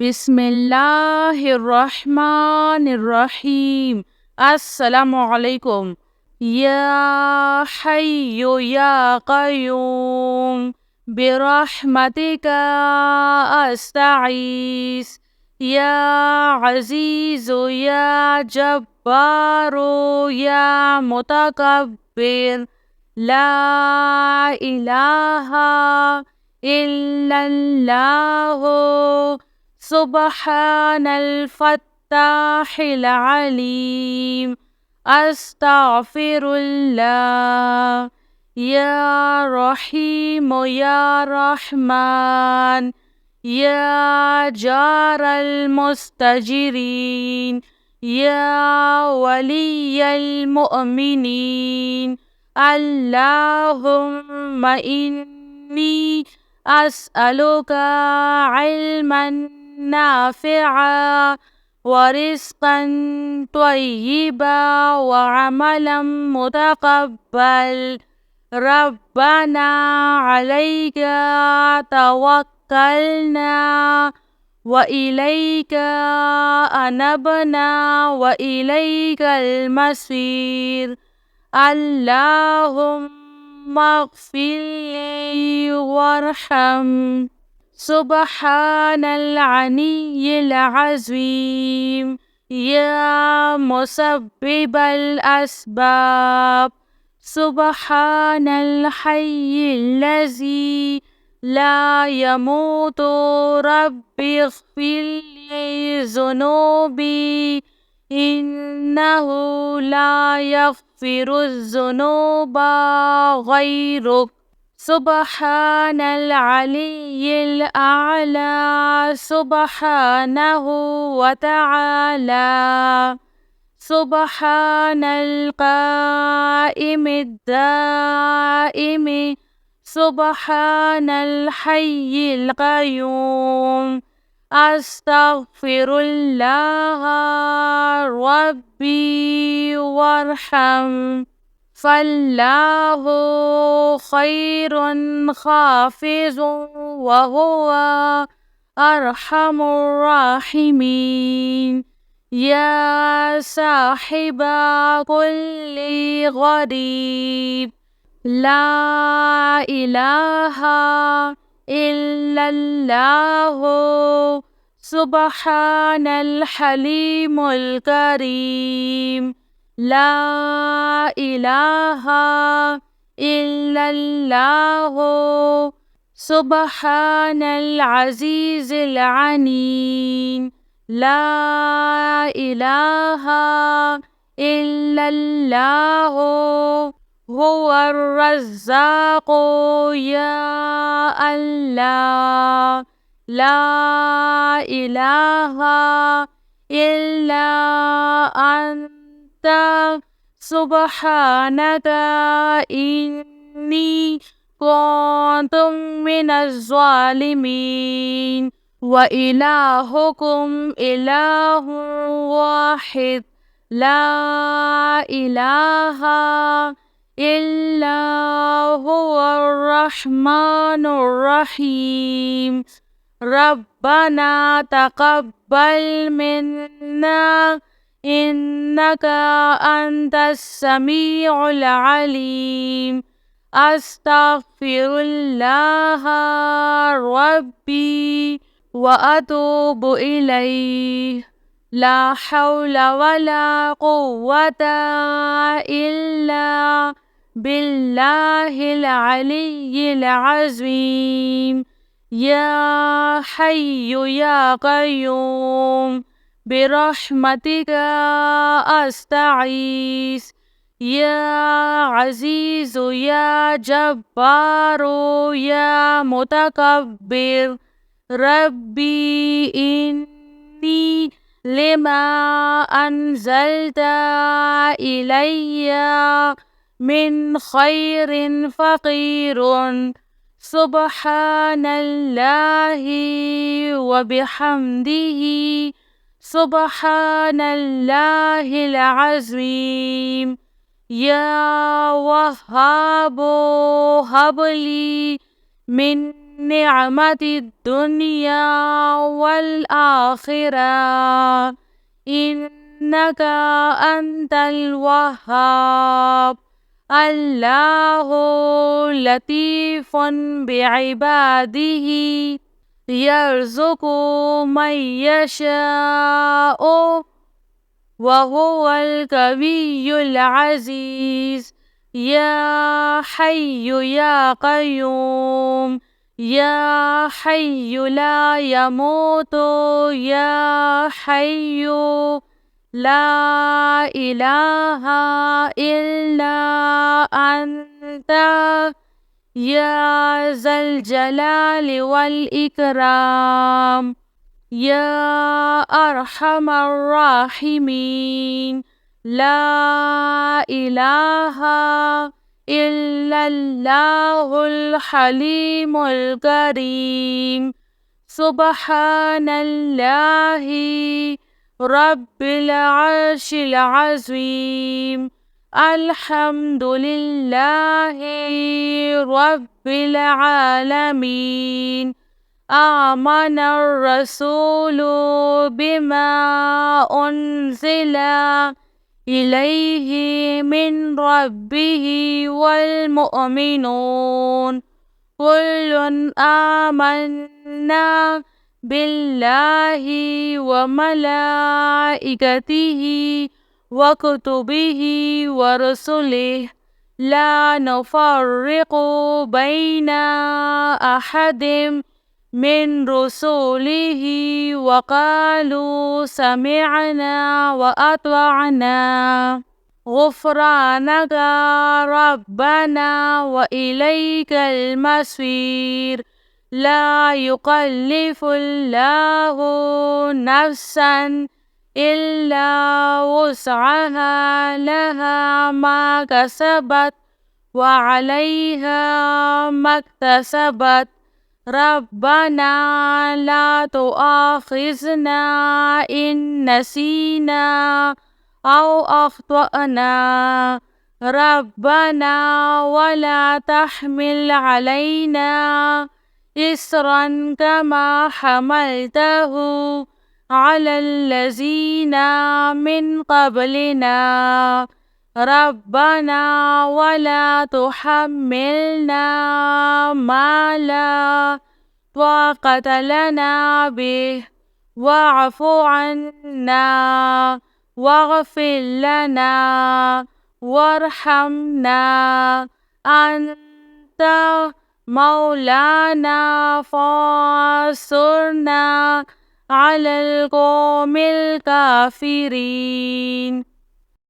बिस्मिल्लाहिर्रहमानिर्रहीम। अस्सलामुअलैकुम। या हय्यु या क़य्यूम बिरहमतिका अस्तगीस। या अज़ीज़ु या जब्बारु या मुतकब्बिर। ला इलाहा इल्लल्लाहु सुब्हानल फ़त्ताहिल अलीम। अस्तग़फिरुल्लाह। या रहीम या रहमान। या जारल मुस्तजिरीन। या वलियल मुअमिनीन। अल्लाहुम्मा इन्नी अस्अलुका इल्मन नाफ़िआ व रिज़्क़न त्वय्यिबा व अमलन मुतक़ब्बल। रब्बना अलैका तवक्कलना व इलैका अनबना व इलैकल मसीर। अल्लाहुम्मा अग़फ़िरली वरहम। सुब्हानल अलिय्यिल अज़ीम। या मुसब्बिबल अस्बाब। सुब्हानल हय्यिल्लज़ी ला यमूतु। रब्बिग़फ़िरली ज़ुनूबी इन्नहु ला यग़फ़िरुज़्ज़ुनूबा ग़ैरुक। सुब्हानल अलिय्यिल अअला। सुब्हानहु व तआला। सुब्हानल क़ाइमिद दाइमि। सुब्हानल हय्यिल क़य्यूम। अस्तग़फिरुल्लाह रब्बी वरहम। फ़ल्लाहु ख़ैरुन हाफ़िज़ुन व हुवा अरहमुर राहिमीन। या साहिबा कुल्लि ग़रीब। ला इलाहा इल्लल्लाहु सुब्हानल हलीमुल करीम। ला इलाहा इल्लल्लाहु सुब्हानल अज़ीज़िल अलीम। ला इलाहा इल्लल्लाहु हुवर रज़्ज़ाक़ु। या अल्लाह। ला इलाहा इल्ला अन्ता सुब्हानका इन्नी कुन्तु मिनज़ ज़ालिमीन। व इलाहुकुम इलाहुन वाहिद। ला इलाहा इल्ला हुवर रहमानुर रहीम। रब्बना तक़ब्बल मिन्ना इन्नका अंतस समीउल अलीम। अस्तग़फिरुल्लाह रब्बी व अतूबु इलैह। ला हौला वला कुव्वता इल्ला बिल्लाहिल अलिय्यिल अज़ीम। या हय्यु या क़य्यूम बिरहमतिका अस्तगीस। या अज़ीज़ु या जब्बारु या मुतकब्बिर। रब्बी इन्नी लिमा अन्ज़ल्ता इलैया मिन खैरिन फ़क़ीरुन। सुब्हानल्लाहि व बिहम्दिही। सुब्हानल्लाहिल अज़ीम। या वहाबो हबली मिन نعمة الدنيا والآخرة إنك أنت الوهاب. الله لطيف بعباده يرزق من يشاء وهو القوي العزيز. يا حي يا قيوم يا حي لا يموت يا حي لا إله إلا أنت يا ذا الجلال والإكرام يا أرحم الراحمين. لا إله إلا الله الحليم الكريم. سبحان الله رب العرش العظيم. الحمد لله رب العالمين. آمن الرسول بما أنزل إليه من ربه والمؤمنون كل آمنا بالله وملائكته وكتبه ورسله لا نفرق بين أحد من رسله وقالوا سمعنا وأطعنا غفرانك ربنا وإليك المصير. لا يكلف الله نفسا إلا وسعها لها ما كسبت وعليها ما اكتسبت. ربنا لا تؤاخذنا إن نسينا أو أخطأنا. ربنا ولا تحمل علينا إصرا كما حملته على الذين من قبلنا. ربنا ولا تحملنا ما لا طاقة لنا به واعف عنا واغفر لنا وارحمنا أنت مولانا فانصرنا على القوم الكافرين.